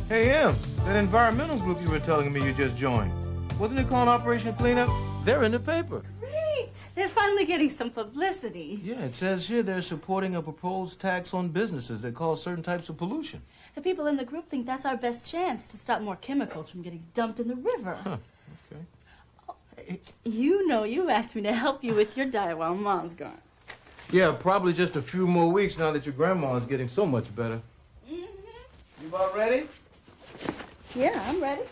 Hey, Em, that environmental group you were telling me you just joined, wasn't it called Operation Cleanup? They're in the paper. Great! They're finally getting some publicity. Yeah, it says here they're supporting a proposed tax on businesses that cause certain types of pollution. The people in the group think that's our best chance to stop more chemicals from getting dumped in the river. Huh, okay. You know you asked me to help you with your diet while Mom's gone. Yeah, probably just a few more weeks now that your grandma's getting so much better. Mm-hmm. You about ready? Yeah, I'm ready.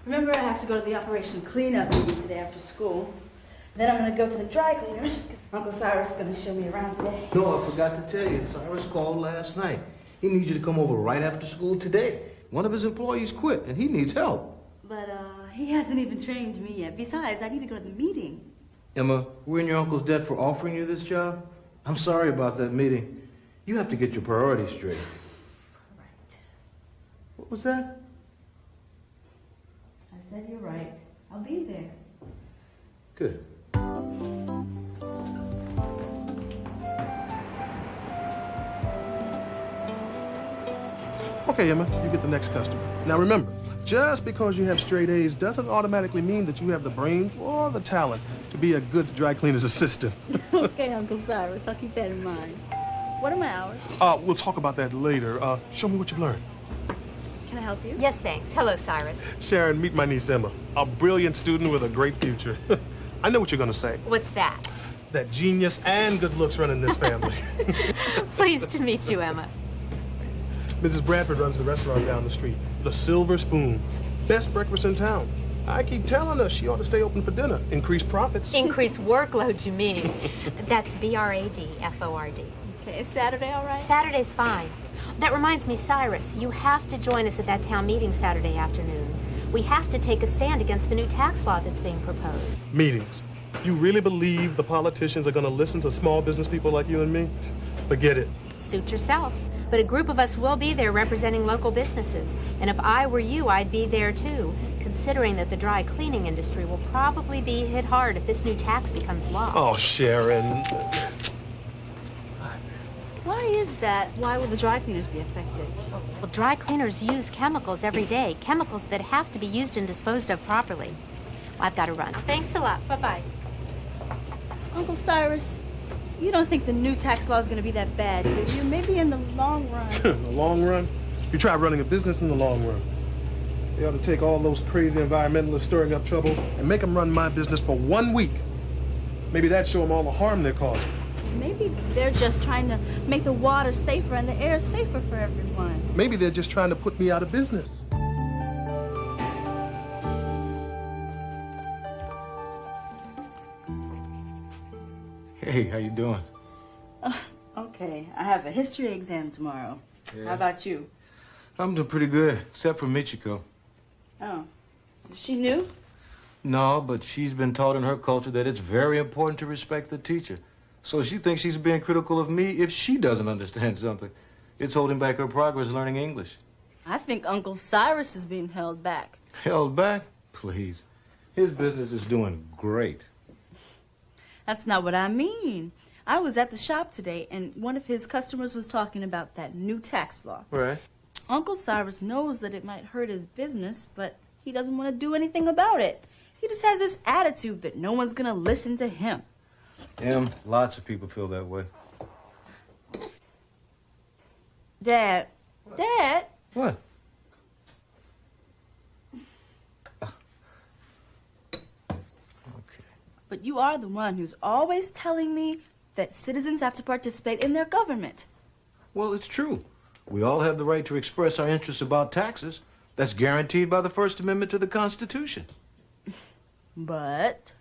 Remember, I have to go to the Operation Cleanup meeting today after school. Then I'm going to go to the dry cleaners. Uncle Cyrus is going to show me around today. No, I forgot to tell you. Cyrus called last night. He needs you to come over right after school today. One of his employees quit, and he needs help. But, he hasn't even trained me yet. Besides, I need to go to the meeting. Emma, we're in your uncle's debt for offering you this job. I'm sorry about that meeting. You have to get your priorities straight. Right. What was that? I said you're right. I'll be there. Good. Okay, Emma, you get the next customer. Now remember, just because you have straight A's doesn't automatically mean that you have the brains or the talent to be a good dry cleaner's assistant. Okay, Uncle Cyrus, I'll keep that in mind. What are my hours? We'll talk about that later. Show me what you've learned. Can I help you? Yes, thanks. Hello, Cyrus. Sharon, meet my niece Emma, a brilliant student with a great future. I know what you're going to say. What's that? That genius and good looks run in this family. Pleased to meet you, Emma. Mrs. Bradford runs the restaurant down the street, the Silver Spoon. Best breakfast in town. I keep telling her she ought to stay open for dinner. Increase profits. Increase workload, you mean. That's BRADFORD. Okay, is Saturday all right? Saturday's fine. That reminds me, Cyrus, you have to join us at that town meeting Saturday afternoon. We have to take a stand against the new tax law that's being proposed. Meetings. You really believe the politicians are going to listen to small business people like you and me? Forget it. Suit yourself. But a group of us will be there representing local businesses. And if I were you, I'd be there too, considering that the dry cleaning industry will probably be hit hard if this new tax becomes law. Oh, Sharon. Why is that? Why will the dry cleaners be affected? Well, dry cleaners use chemicals every day, chemicals that have to be used and disposed of properly. Well, I've got to run. Thanks a lot. Bye-bye. Uncle Cyrus, you don't think the new tax law is going to be that bad, do you? Maybe in the long run. In the long run? You try running a business in the long run. They ought to take all those crazy environmentalists stirring up trouble and make them run my business for 1 week. Maybe that'd show them all the harm they're causing. Maybe they're just trying to make the water safer and the air safer for everyone. Maybe they're just trying to put me out of business. Hey, how you doing? Okay, I have a history exam tomorrow. Yeah. How about you? I'm doing pretty good, except for Michiko. Oh, is she new? No, but she's been taught in her culture that it's very important to respect the teacher. So she thinks she's being critical of me if she doesn't understand something. It's holding back her progress learning English. I think Uncle Cyrus is being held back. Held back? Please. His business is doing great. That's not what I mean. I was at the shop today, and one of his customers was talking about that new tax law. Right. Uncle Cyrus knows that it might hurt his business, but he doesn't want to do anything about it. He just has this attitude that no one's going to listen to him. Lots of people feel that way. Dad. Dad? What? Okay. But you are the one who's always telling me that citizens have to participate in their government. Well, it's true. We all have the right to express our interests about taxes. That's guaranteed by the First Amendment to the Constitution. But?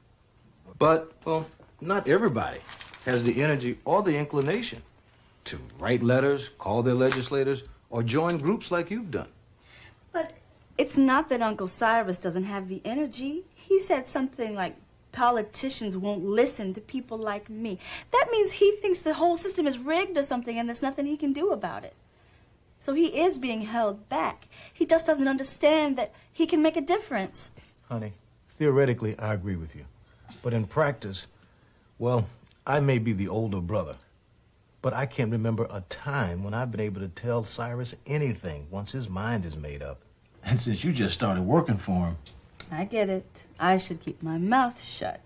But, well, not everybody has the energy or the inclination to write letters, call their legislators, or join groups like you've done. But it's not that Uncle Cyrus doesn't have the energy. He said something like, politicians won't listen to people like me. That means he thinks the whole system is rigged or something and there's nothing he can do about it. So he is being held back. He just doesn't understand that he can make a difference. Honey, theoretically, I agree with you. But in practice, well, I may be the older brother. But I can't remember a time when I've been able to tell Cyrus anything once his mind is made up. And since you just started working for him... I get it. I should keep my mouth shut.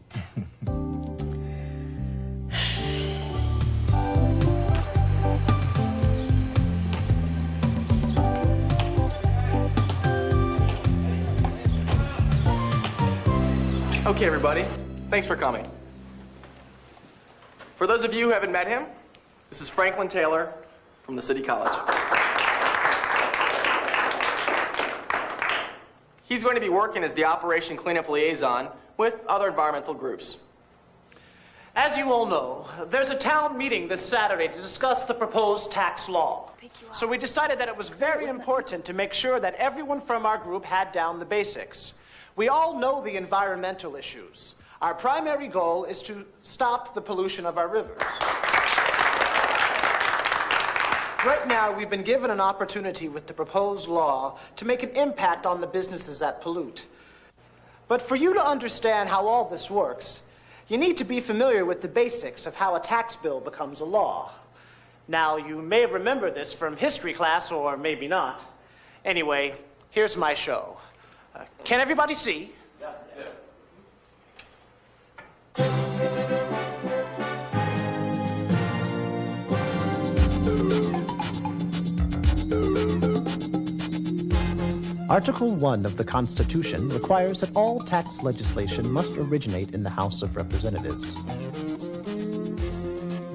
Okay, everybody. Thanks for coming. For those of you who haven't met him, this is Franklin Taylor from the City College. He's going to be working as the Operation Cleanup Liaison with other environmental groups. As you all know, there's a town meeting this Saturday to discuss the proposed tax law. So we decided that it was very important to make sure that everyone from our group had down the basics. We all know the environmental issues. Our primary goal is to stop the pollution of our rivers. Right now, we've been given an opportunity with the proposed law to make an impact on the businesses that pollute. But for you to understand how all this works, you need to be familiar with the basics of how a tax bill becomes a law. Now, you may remember this from history class, or maybe not. Anyway, here's my show. Can everybody see? Yeah. Article 1 of the Constitution requires that all tax legislation must originate in the House of Representatives.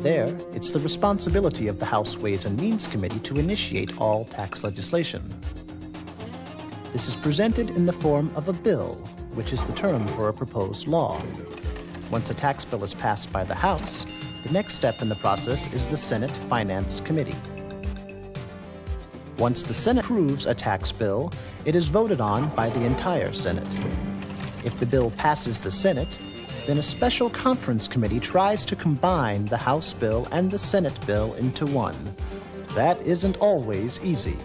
There, it's the responsibility of the House Ways and Means Committee to initiate all tax legislation. This is presented in the form of a bill, which is the term for a proposed law. Once a tax bill is passed by the House, the next step in the process is the Senate Finance Committee. Once the Senate approves a tax bill, it is voted on by the entire Senate. If the bill passes the Senate, then a special conference committee tries to combine the House bill and the Senate bill into one. That isn't always easy.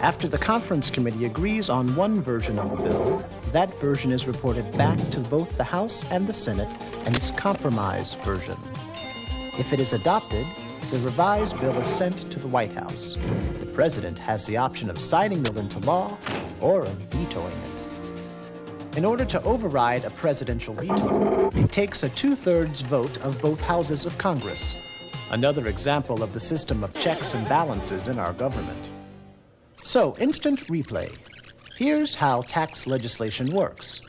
After the conference committee agrees on one version of the bill, that version is reported back to both the House and the Senate and is compromised version. If it is adopted, the revised bill is sent to the White House. The president has the option of signing the bill into law or of vetoing it. In order to override a presidential veto, it takes a 2/3 vote of both houses of Congress, another example of the system of checks and balances in our government. So, instant replay. Here's how tax legislation works.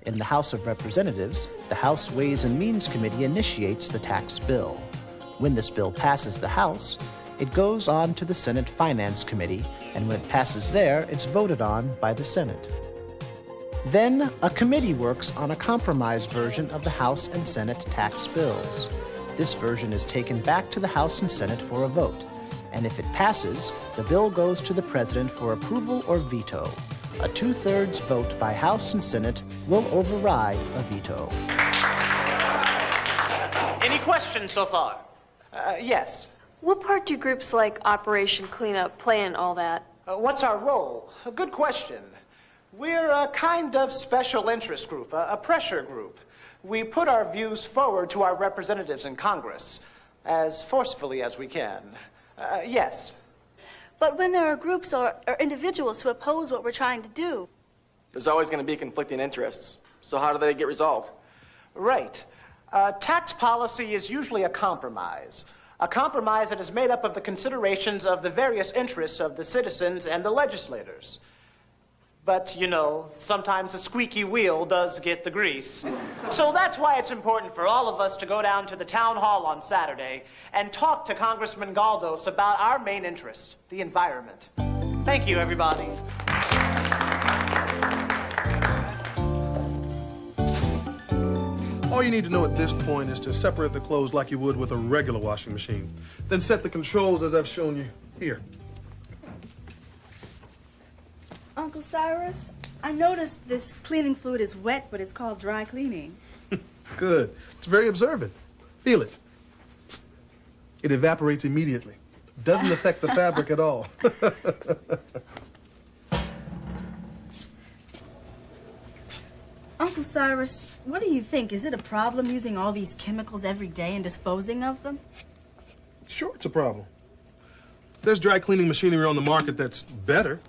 In the House of Representatives, the House Ways and Means Committee initiates the tax bill. When this bill passes the House, it goes on to the Senate Finance Committee, and when it passes there, it's voted on by the Senate. Then, a committee works on a compromised version of the House and Senate tax bills. This version is taken back to the House and Senate for a vote, and if it passes, the bill goes to the President for approval or veto. A 2/3 vote by House and Senate will override a veto. Any questions so far? Yes. What part do groups like Operation Cleanup play in all that? What's our role? A good question. We're a kind of special interest group, a pressure group. We put our views forward to our representatives in Congress as forcefully as we can. Yes. But when there are groups or individuals who oppose what we're trying to do, There's always going to be conflicting interests. So how do they get resolved? Right. Tax policy is usually a compromise that is made up of the considerations of the various interests of the citizens and the legislators. But, you know, sometimes a squeaky wheel does get the grease. So that's why it's important for all of us to go down to the town hall on Saturday and talk to Congressman Galdos about our main interest, the environment. Thank you, everybody. All you need to know at this point is to separate the clothes like you would with a regular washing machine. Then set the controls as I've shown you here. Uncle Cyrus, I noticed this cleaning fluid is wet, but it's called dry cleaning. Good. It's very observant. Feel it. It evaporates immediately. Doesn't affect the fabric at all. Uncle Cyrus, what do you think? Is it a problem using all these chemicals every day and disposing of them? Sure, it's a problem. There's dry cleaning machinery on the market that's better.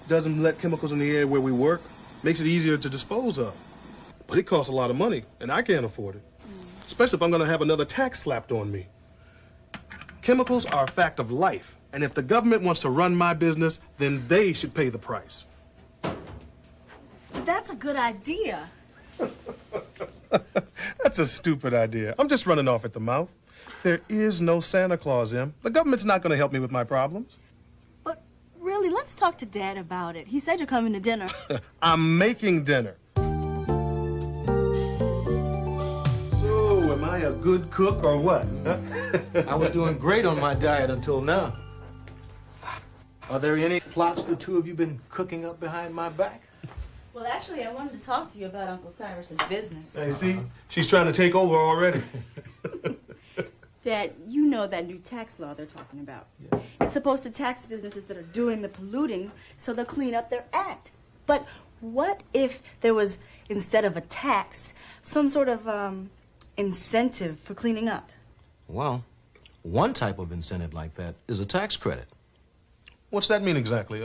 Doesn't let chemicals in the air where we work. Makes it easier to dispose of. But it costs a lot of money, and I can't afford it. Especially if I'm going to have another tax slapped on me. Chemicals are a fact of life, and if the government wants to run my business, then they should pay the price. That's a good idea. That's a stupid idea. I'm just running off at the mouth. There is no Santa Claus, Em. The government's not going to help me with my problems. But really, let's talk to Dad about it. He said you're coming to dinner. I'm making dinner. So, am I a good cook or what? Huh? I was doing great on my diet until now. Are there any plots the two of you been cooking up behind my back? Well, actually, I wanted to talk to you about Uncle Cyrus's business. Hey, see? She's trying to take over already. Dad, you know that new tax law they're talking about. Yeah. It's supposed to tax businesses that are doing the polluting so they'll clean up their act. But what if there was, instead of a tax, some sort of incentive for cleaning up? Well, one type of incentive like that is a tax credit. What's that mean exactly,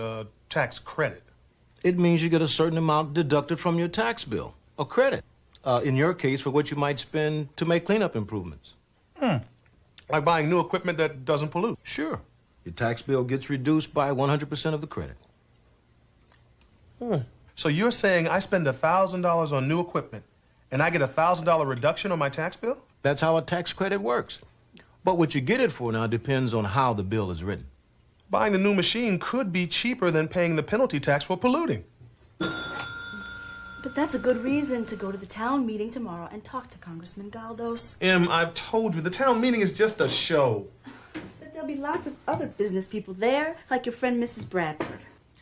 tax credit? It means you get a certain amount deducted from your tax bill, a credit. In your case, for what you might spend to make cleanup improvements. Like buying new equipment that doesn't pollute. Sure. Your tax bill gets reduced by 100% of the credit. So you're saying I spend $1,000 on new equipment and I get a $1,000 reduction on my tax bill? That's how a tax credit works. But what you get it for now depends on how the bill is written. Buying the new machine could be cheaper than paying the penalty tax for polluting. But that's a good reason to go to the town meeting tomorrow and talk to Congressman Galdos. Em, I've told you, the town meeting is just a show. But there'll be lots of other business people there, like your friend Mrs. Bradford.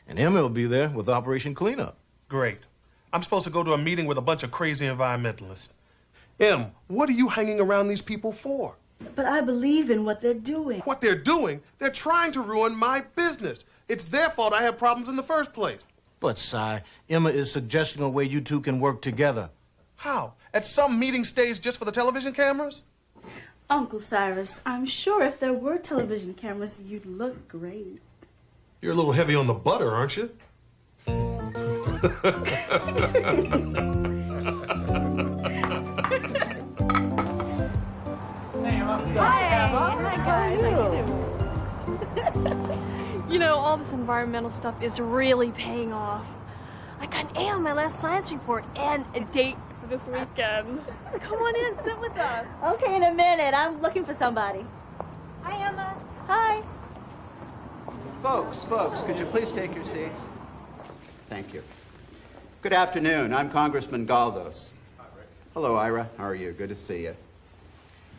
And Emma will be there with Operation Cleanup. Great. I'm supposed to go to a meeting with a bunch of crazy environmentalists. Em, what are you hanging around these people for? But I believe in what they're doing. What they're doing? They're trying to ruin my business. It's their fault I have problems in the first place. But, Si, Emma is suggesting a way you two can work together. How? At some meeting staged just for the television cameras? Uncle Cyrus, I'm sure if there were television cameras, you'd look great. You're a little heavy on the butter, aren't you? You know, all this environmental stuff is really paying off. I got an A on my last science report and a date for this weekend. Come on in, sit with us. Okay, in a minute. I'm looking for somebody. Hi, Emma. Hi. Folks, could you please take your seats? Thank you. Good afternoon. I'm Congressman Galdos. Hello, Ira. How are you? Good to see you.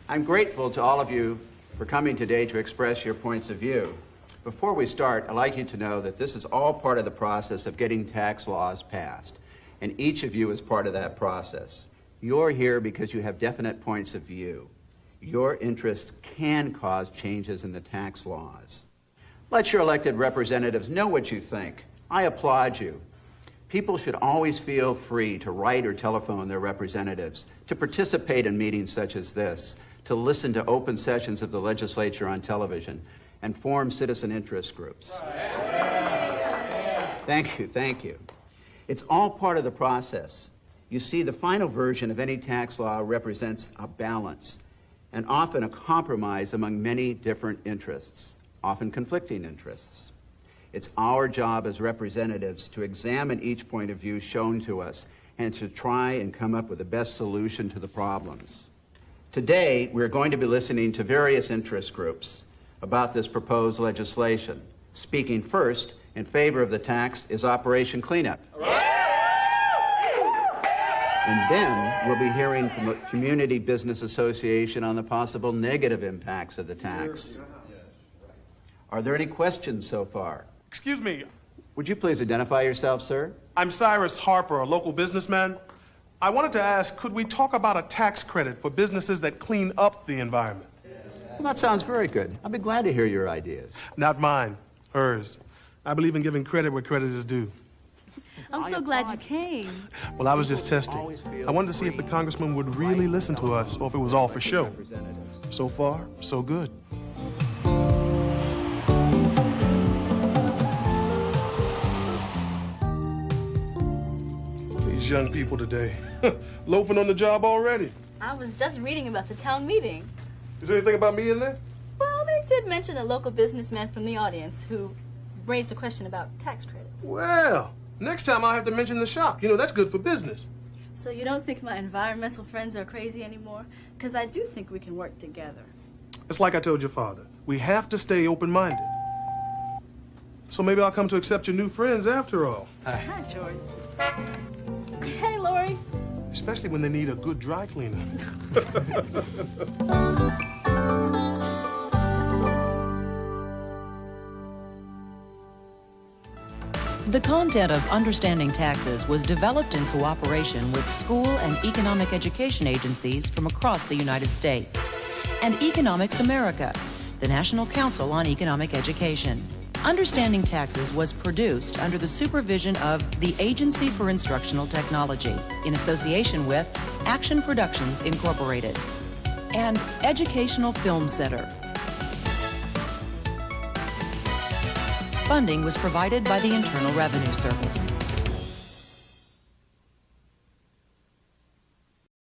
I'm grateful to all of you for coming today to express your points of view. Before we start, I'd like you to know that this is all part of the process of getting tax laws passed, and each of you is part of that process. You're here because you have definite points of view. Your interests can cause changes in the tax laws. Let your elected representatives know what you think. I applaud you. People should always feel free to write or telephone their representatives, to participate in meetings such as this, to listen to open sessions of the legislature on television, and form citizen interest groups. Thank you. It's all part of the process. You see, the final version of any tax law represents a balance, and often a compromise among many different interests, often conflicting interests. It's our job as representatives to examine each point of view shown to us and to try and come up with the best solution to the problems. Today, we're going to be listening to various interest groups about this proposed legislation. Speaking first in favor of the tax is Operation Cleanup. And then we'll be hearing from the Community Business Association on the possible negative impacts of the tax. Are there any questions so far? Excuse me. Would you please identify yourself, sir? I'm Cyrus Harper, a local businessman. I wanted to ask, could we talk about a tax credit for businesses that clean up the environment? Well, that sounds very good. I'll be glad to hear your ideas. Not mine, hers. I believe in giving credit where credit is due. I'm so glad you came. Well, I was just testing. I wanted to see if the congressman would really listen to us or if it was all for show. So far, so good. these young people today. Loafing on the job already. I was just reading about the town meeting. Is there anything about me in there? Well, they did mention a local businessman from the audience who raised a question about tax credits. Well, next time I'll have to mention the shop. You know, that's good for business. So you don't think my environmental friends are crazy anymore? Because I do think we can work together. It's like I told your father. We have to stay open-minded. So maybe I'll come to accept your new friends after all. Hi, Jordan. Hey, Lori. Especially when they need a good dry cleaner. The content of Understanding Taxes was developed in cooperation with school and economic education agencies from across the United States and Economics America, the National Council on Economic Education. Understanding Taxes was produced under the supervision of the Agency for Instructional Technology in association with Action Productions Incorporated and Educational Film Center. Funding was provided by the Internal Revenue Service.